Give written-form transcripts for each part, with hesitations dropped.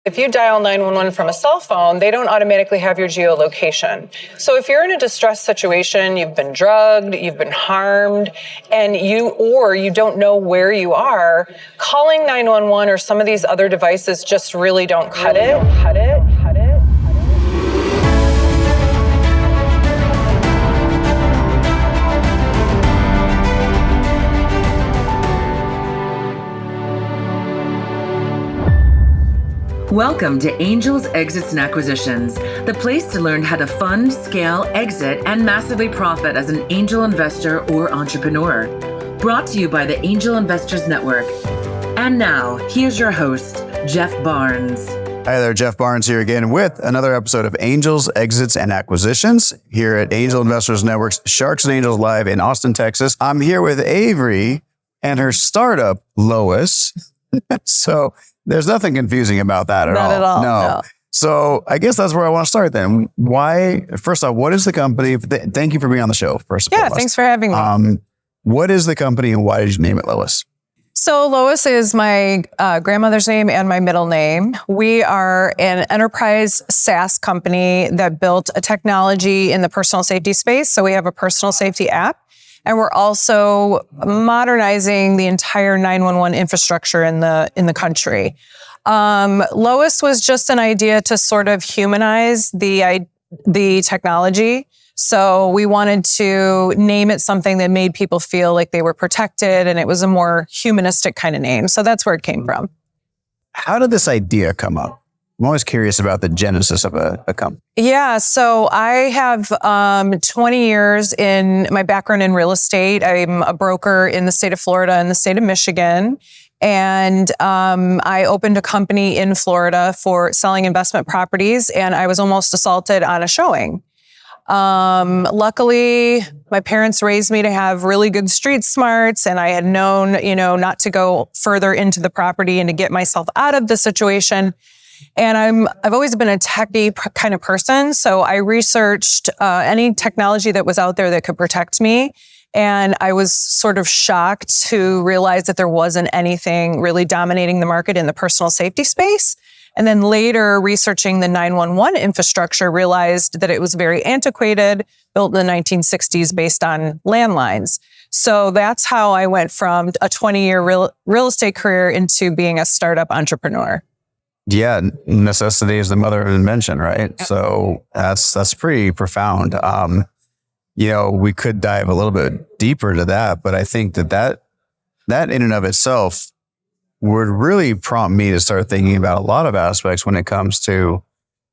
If you dial 911 from a cell phone, they don't automatically have your geolocation. So if you're in a distress situation, you've been drugged, you've been harmed, and you don't know where you are, calling 911 or some of these other devices just really don't cut it. Welcome to Angels, Exits, and Acquisitions, the place to learn how to fund, scale, exit, and massively profit as an angel investor or entrepreneur. Brought to you by the Angel Investors Network. And now, here's your host, Jeff Barnes. Hi there, Jeff Barnes here again with another episode of Angels, Exits, and Acquisitions here at Angel Investors Network's Sharks and Angels Live in Austin, Texas. I'm here with Avery and her startup, Lois. So there's nothing confusing about that at all. Not at all. No. So I guess that's where I want to start then. First off, what is the company? Thank you for being on the show, first of all. Yeah, thanks for having me. What is the company and why did you name it Lois? So Lois is my grandmother's name and my middle name. We are an enterprise SaaS company that built a technology in the personal safety space. So we have a personal safety app. And we're also modernizing the entire 911 infrastructure in the country. Lois was just an idea to sort of humanize the technology. So we wanted to name it something that made people feel like they were protected, and it was a more humanistic kind of name. So that's where it came from. How did this idea come up? I'm always curious about the genesis of a company. Yeah, so I have 20 years in my background in real estate. I'm a broker in the state of Florida and the state of Michigan. And I opened a company in Florida for selling investment properties, and I was almost assaulted on a showing. Luckily, my parents raised me to have really good street smarts, and I had known, not to go further into the property and to get myself out of the situation. And I've always been a techie kind of person. So I researched any technology that was out there that could protect me. And I was sort of shocked to realize that there wasn't anything really dominating the market in the personal safety space. And then later, researching the 911 infrastructure, realized that it was very antiquated, built in the 1960s based on landlines. So that's how I went from a 20-year real estate career into being a startup entrepreneur. Yeah, necessity is the mother of invention, right? So that's pretty profound. We could dive a little bit deeper to that, but I think that in and of itself would really prompt me to start thinking about a lot of aspects when it comes to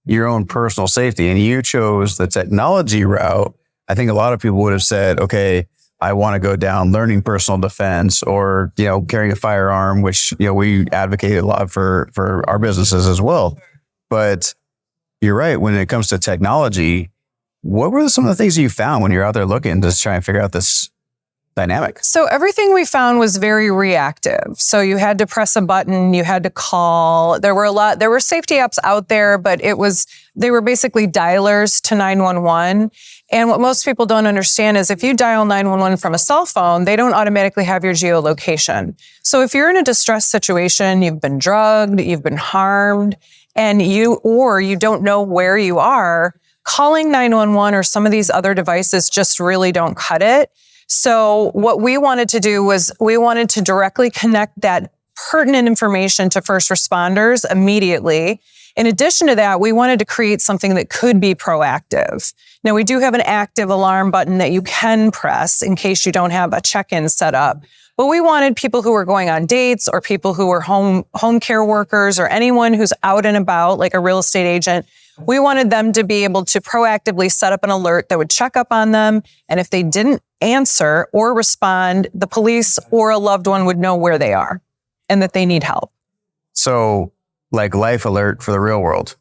your own personal safety. And you chose the technology route. I think a lot of people would have said, okay, I want to go down learning personal defense or, carrying a firearm, which, we advocate a lot for our businesses as well. But you're right. When it comes to technology, what were some of the things you found when you're out there looking to try and figure out this dynamic? So everything we found was very reactive. So you had to press a button, you had to call. There were safety apps out there, but they were basically dialers to 911. And what most people don't understand is if you dial 911 from a cell phone, they don't automatically have your geolocation. So if you're in a distress situation, you've been drugged, you've been harmed, and you don't know where you are, calling 911 or some of these other devices just really don't cut it. So what we wanted to do was we wanted to directly connect that pertinent information to first responders immediately. In addition to that, we wanted to create something that could be proactive. Now, we do have an active alarm button that you can press in case you don't have a check-in set up. But we wanted people who were going on dates or people who were home care workers or anyone who's out and about, like a real estate agent. We wanted them to be able to proactively set up an alert that would check up on them. And if they didn't answer or respond, the police or a loved one would know where they are and that they need help. So like life alert for the real world,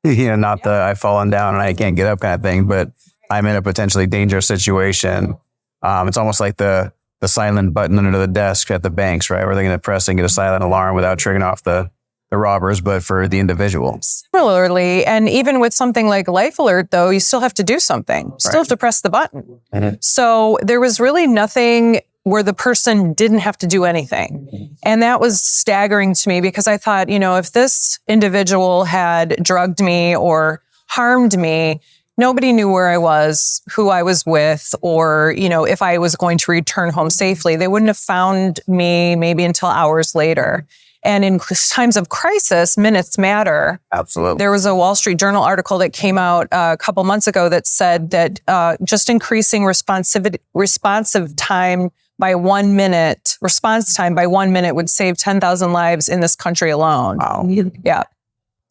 not the I've fallen down and I can't get up kind of thing, but I'm in a potentially dangerous situation. It's almost like the silent button under the desk at the banks, right? Where they're going to press and get a silent alarm without triggering off the robbers, but for the individual. Similarly, and even with something like Life Alert, though, you still have to do something. You still have to press the button. Mm-hmm. So there was really nothing where the person didn't have to do anything. And that was staggering to me because I thought, if this individual had drugged me or harmed me, nobody knew where I was, who I was with, or, if I was going to return home safely. They wouldn't have found me maybe until hours later. And in times of crisis, minutes matter. Absolutely. There was a Wall Street Journal article that came out a couple months ago that said that just increasing responsive time by 1 minute, response time by 1 minute would save 10,000 lives in this country alone. Wow. Yeah.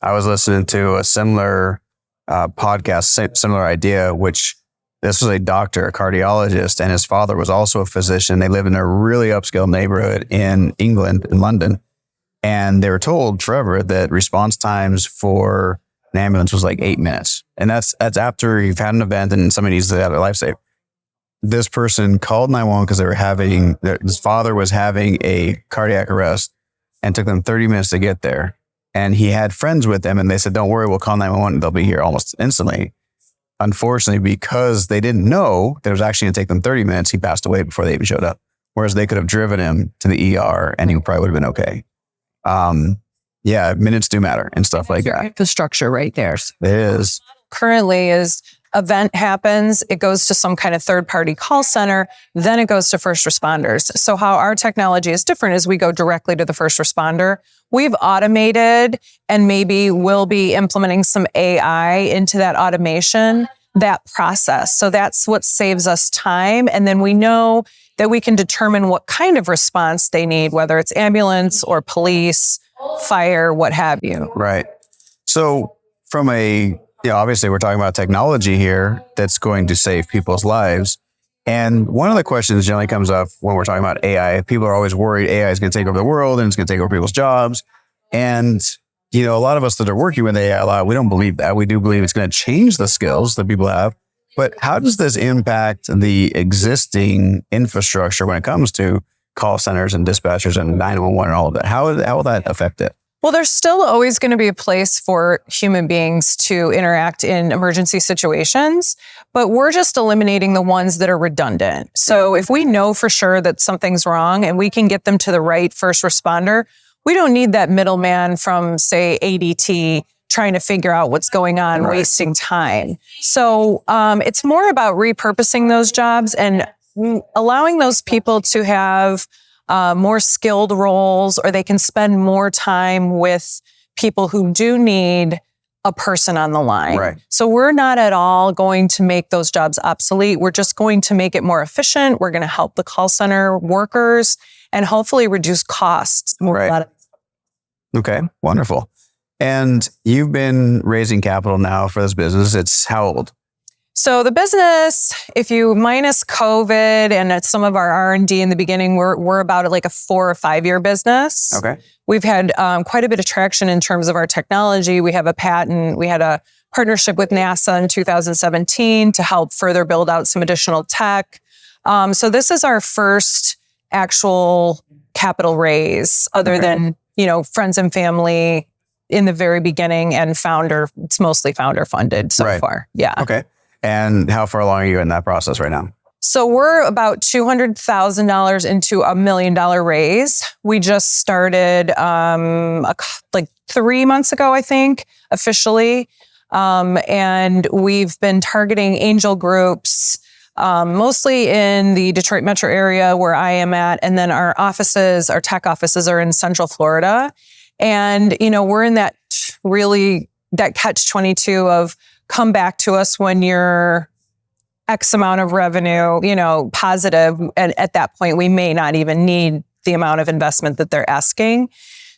I was listening to a similar podcast, similar idea, which this was a doctor, a cardiologist, and his father was also a physician. They live in a really upscale neighborhood in England, in London. And they were told forever that response times for an ambulance was like 8 minutes. And that's after you've had an event and somebody needs to have their life saved. This person called 911 because his father was having a cardiac arrest and took them 30 minutes to get there. And he had friends with them and they said, don't worry, we'll call 911. They'll be here almost instantly. Unfortunately, because they didn't know that it was actually going to take them 30 minutes, he passed away before they even showed up. Whereas they could have driven him to the ER and he probably would have been okay. Minutes do matter and stuff like that. Infrastructure right there. It is. Currently is event happens, it goes to some kind of third-party call center, then it goes to first responders. So how our technology is different is we go directly to the first responder. We've automated and maybe will be implementing some AI into that automation, that process. So that's what saves us time. And then we know that we can determine what kind of response they need, whether it's ambulance or police, fire, what have you. Right. So from obviously we're talking about technology here that's going to save people's lives. And one of the questions generally comes up when we're talking about AI. People are always worried AI is going to take over the world and it's going to take over people's jobs. And, a lot of us that are working with AI a lot, we don't believe that. We do believe it's going to change the skills that people have. But how does this impact the existing infrastructure when it comes to call centers and dispatchers and 911 and all of that? How will that affect it? Well, there's still always going to be a place for human beings to interact in emergency situations, but we're just eliminating the ones that are redundant. So if we know for sure that something's wrong and we can get them to the right first responder, we don't need that middleman from, say, ADT trying to figure out what's going on, right, wasting time. So it's more about repurposing those jobs and allowing those people to have more skilled roles, or they can spend more time with people who do need a person on the line. Right. So we're not at all going to make those jobs obsolete. We're just going to make it more efficient. We're going to help the call center workers and hopefully reduce costs. Right. Okay, wonderful. And you've been raising capital now for this business. It's how old? So the business, if you minus COVID and some of our R&D in the beginning, we're about like a 4 or 5 year business. Okay. We've had quite a bit of traction in terms of our technology. We have a patent. We had a partnership with NASA in 2017 to help further build out some additional tech. So this is our first actual capital raise other than, friends and family in the very beginning and founder. It's mostly founder funded so far. Yeah. Okay. And how far along are you in that process right now? So we're about $200,000 into $1 million raise. We just started like 3 months ago, I think, officially. And we've been targeting angel groups, mostly in the Detroit metro area where I am at. And then our tech offices are in Central Florida. And, we're in that catch-22 of come back to us when you're X amount of revenue, positive. And at that point, we may not even need the amount of investment that they're asking.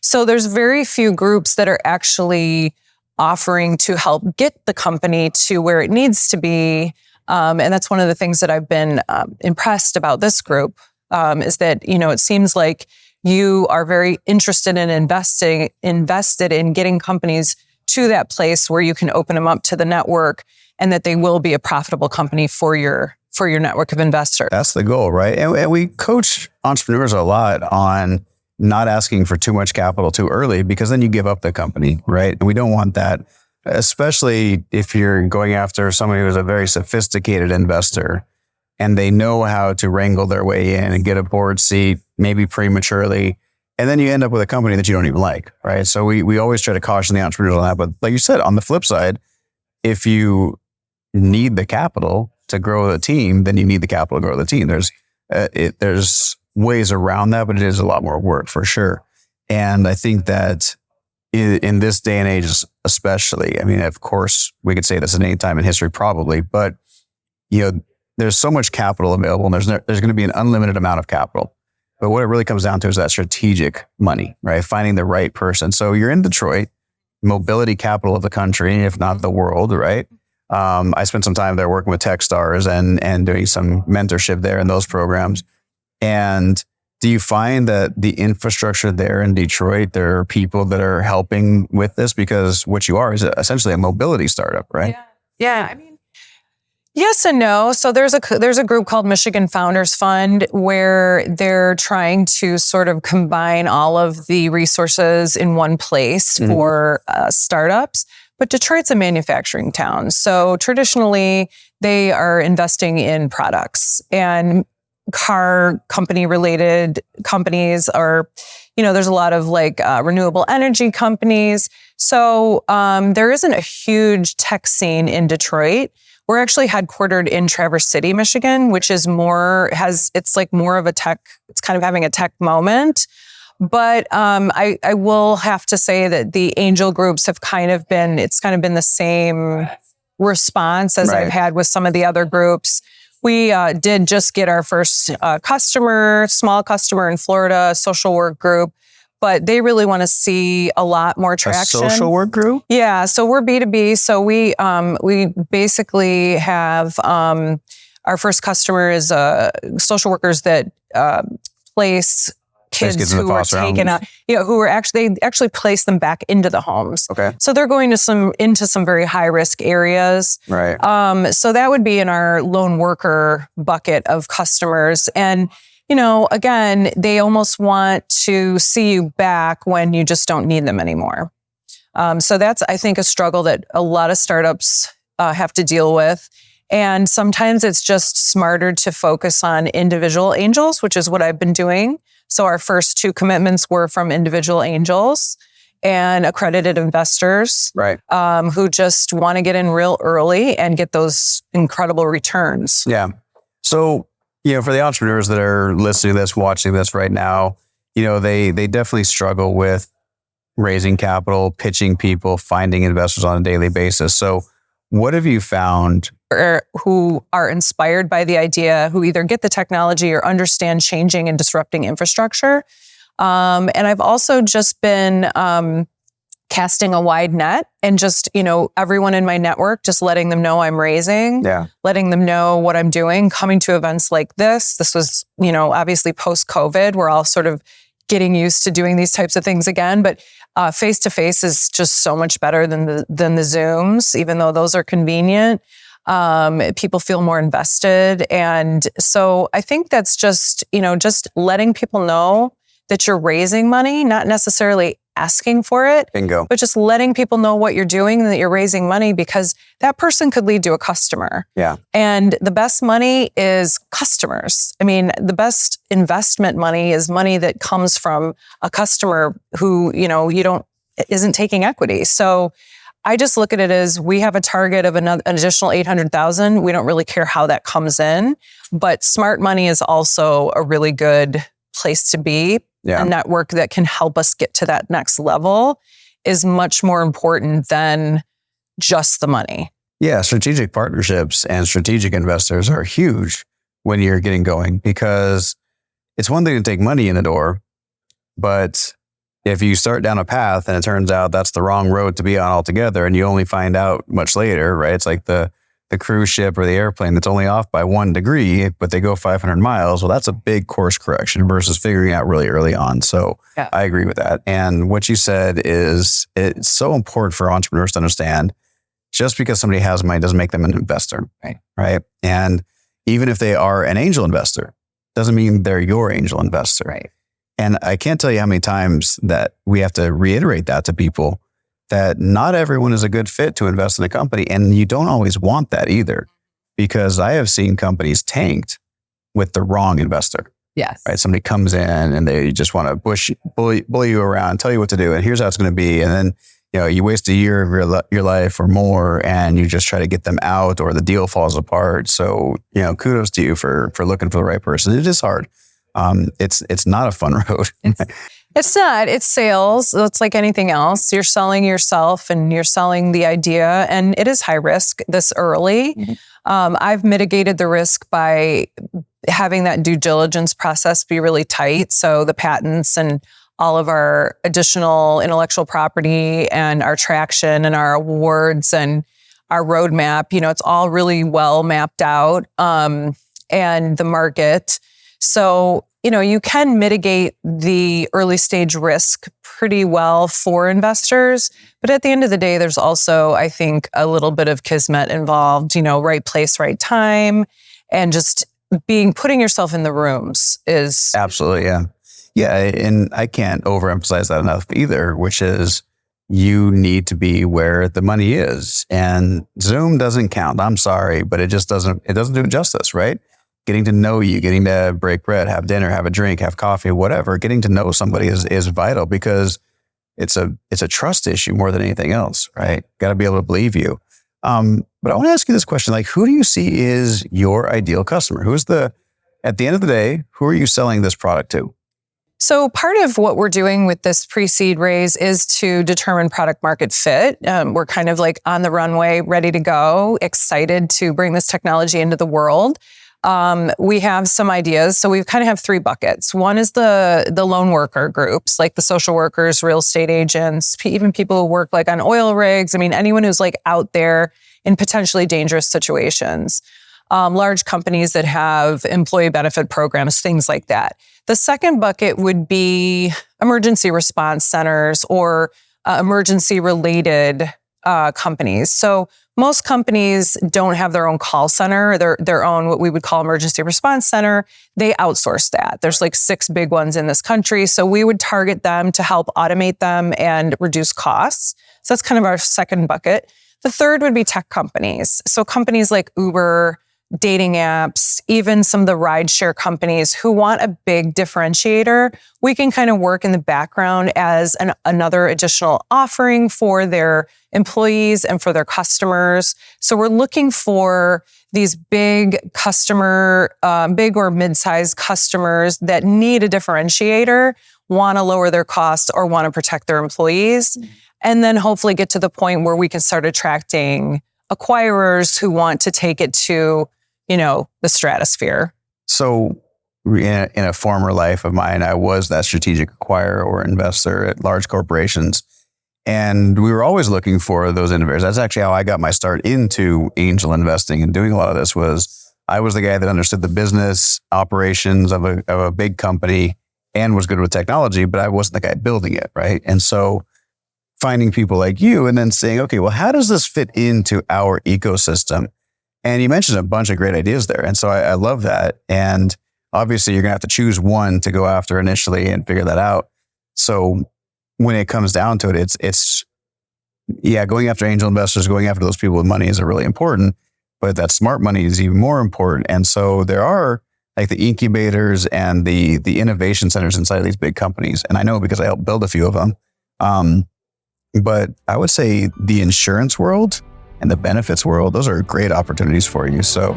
So there's very few groups that are actually offering to help get the company to where it needs to be. And that's one of the things that I've been impressed about this group is that, it seems like you are very interested in invested in getting companies to that place where you can open them up to the network and that they will be a profitable company for your network of investors. That's the goal, right? And we coach entrepreneurs a lot on not asking for too much capital too early, because then you give up the company, right? And we don't want that, especially if you're going after somebody who's a very sophisticated investor and they know how to wrangle their way in and get a board seat, maybe prematurely. And then you end up with a company that you don't even like, right? So we always try to caution the entrepreneurs on that. But like you said, on the flip side, if you need the capital to grow the team, then you need the capital to grow the team. There's ways around that, but it is a lot more work for sure. And I think that in this day and age, especially, I mean, of course, we could say this at any time in history, probably, but there's so much capital available, and there's going to be an unlimited amount of capital. But what it really comes down to is that strategic money, right? Finding the right person. So you're in Detroit, mobility capital of the country, if not the world, right? I spent some time there working with Techstars and doing some mentorship there in those programs. And do you find that the infrastructure there in Detroit, there are people that are helping with this? Because what you are is essentially a mobility startup, right? Yeah. I mean, yes and no. So there's a group called Michigan Founders Fund where they're trying to sort of combine all of the resources in one place for startups. But Detroit's a manufacturing town. So traditionally, they are investing in products, and car company related companies are, there's a lot of renewable energy companies. So there isn't a huge tech scene in Detroit. We're actually headquartered in Traverse City, Michigan, which is it's more of a tech, it's kind of having a tech moment. But I will have to say that the angel groups have kind of been the same response as I've had with some of the other groups. We did just get our first small customer in Florida, a social work group, but they really want to see a lot more traction. A social work group? Yeah, so we're B2B. So we basically have our first customer is social workers that place kids who are taken out, they actually place them back into the homes. Okay. So they're going into some very high risk areas. Right. So that would be in our lone worker bucket of customers. And, again, they almost want to see you back when you just don't need them anymore. So that's, I think, a struggle that a lot of startups have to deal with. And sometimes it's just smarter to focus on individual angels, which is what I've been doing. So our first 2 commitments were from individual angels and accredited investors, right? Who just want to get in real early and get those incredible returns. Yeah. So, for the entrepreneurs that are listening to this, watching this right now, they definitely struggle with raising capital, pitching people, finding investors on a daily basis. So what have you found? Who are inspired by the idea, who either get the technology or understand changing and disrupting infrastructure. And I've also just been casting a wide net and just, everyone in my network, just letting them know I'm raising, letting them know what I'm doing, coming to events like this. This was, obviously post-COVID, we're all sort of getting used to doing these types of things again. But face-to-face is just so much better than the Zooms, even though those are convenient. People feel more invested. And so I think that's just, just letting people know that you're raising money, not necessarily asking for it. Bingo. But just letting people know what you're doing and that you're raising money, because that person could lead to a customer. Yeah. And the best money is customers. I mean, the best investment money is money that comes from a customer who, isn't taking equity. So I just look at it as we have a target of an additional 800,000. We don't really care how that comes in, but smart money is also a really good place to be. Yeah. A network that can help us get to that next level is much more important than just the money. Yeah, strategic partnerships and strategic investors are huge when you're getting going, because it's one thing to take money in the door, but if you start down a path and it turns out that's the wrong road to be on altogether, and you only find out much later, right? It's like the cruise ship or the airplane that's only off by 1 degree, but they go 500 miles. Well, that's a big course correction versus figuring out really early on. So yeah. I agree with that. And what you said is it's so important for entrepreneurs to understand, just because somebody has money doesn't make them an investor, right? And even if they are an angel investor, doesn't mean they're your angel investor. Right. And I can't tell you how many times that we have to reiterate that to people, that not everyone is a good fit to invest in a company. And you don't always want that either. because I have seen companies tanked with the wrong investor. Yes. Right. Somebody comes in and they just want to bully you around, tell you what to do. And here's how it's going to be. And then, you waste a year of your life or more, and you just try to get them out, or the deal falls apart. So, kudos to you for looking for the right person. It is hard. It's not a fun road. It's not. It's sales. It's like anything else. You're selling yourself and you're selling the idea, and it is high risk this early. Mm-hmm. I've mitigated the risk by having that due diligence process be really tight. So the patents and all of our additional intellectual property and our traction and our awards and our roadmap, it's all really well mapped out, and the market. So, you can mitigate the early stage risk pretty well for investors. But at the end of the day, there's also, I think, a little bit of kismet involved, right place, right time, and just putting yourself in the rooms is. Absolutely. Yeah. Yeah. And I can't overemphasize that enough either, which is you need to be where the money is. And Zoom doesn't count. I'm sorry, but it doesn't do it justice, right? Getting to know you, getting to break bread, have dinner, have a drink, have coffee, whatever. Getting to know somebody is vital, because it's a trust issue more than anything else, right? Got to be able to believe you. But I want to ask you this question: like, who do you see is your ideal customer? At the end of the day, who are you selling this product to? So part of what we're doing with this pre-seed raise is to determine product market fit. We're kind of like on the runway, ready to go, excited to bring this technology into the world. We have some ideas. So we kind of have three buckets. One is the lone worker groups, like the social workers, real estate agents, even people who work like on oil rigs. I mean, anyone who's like out there in potentially dangerous situations. Large companies that have employee benefit programs, things like that. The second bucket would be emergency response centers or emergency related companies. So most companies don't have their own call center, their own what we would call emergency response center. They outsource that. There's like 6 big ones in this country. So we would target them to help automate them and reduce costs. So that's kind of our second bucket. The third would be tech companies. So companies like Uber, dating apps, even some of the rideshare companies who want a big differentiator, we can kind of work in the background as another additional offering for their employees and for their customers. So we're looking for these big or mid-sized customers that need a differentiator, want to lower their costs or want to protect their employees, and then hopefully get to the point where we can start attracting acquirers who want to take it to the stratosphere. So in a former life of mine, I was that strategic acquirer or investor at large corporations. And we were always looking for those innovators. That's actually how I got my start into angel investing and doing a lot of this. Was I was the guy that understood the business operations of a big company and was good with technology, but I wasn't the guy building it, right? And so finding people like you and then saying, okay, well, how does this fit into our ecosystem? And you mentioned a bunch of great ideas there. And so I love that. And obviously you're going to have to choose one to go after initially and figure that out. So when it comes down to it, it's going after angel investors, going after those people with money is really important, but that smart money is even more important. And so there are like the incubators and the innovation centers inside of these big companies. And I know because I helped build a few of them. But I would say the insurance world and the benefits world, those are great opportunities for you. So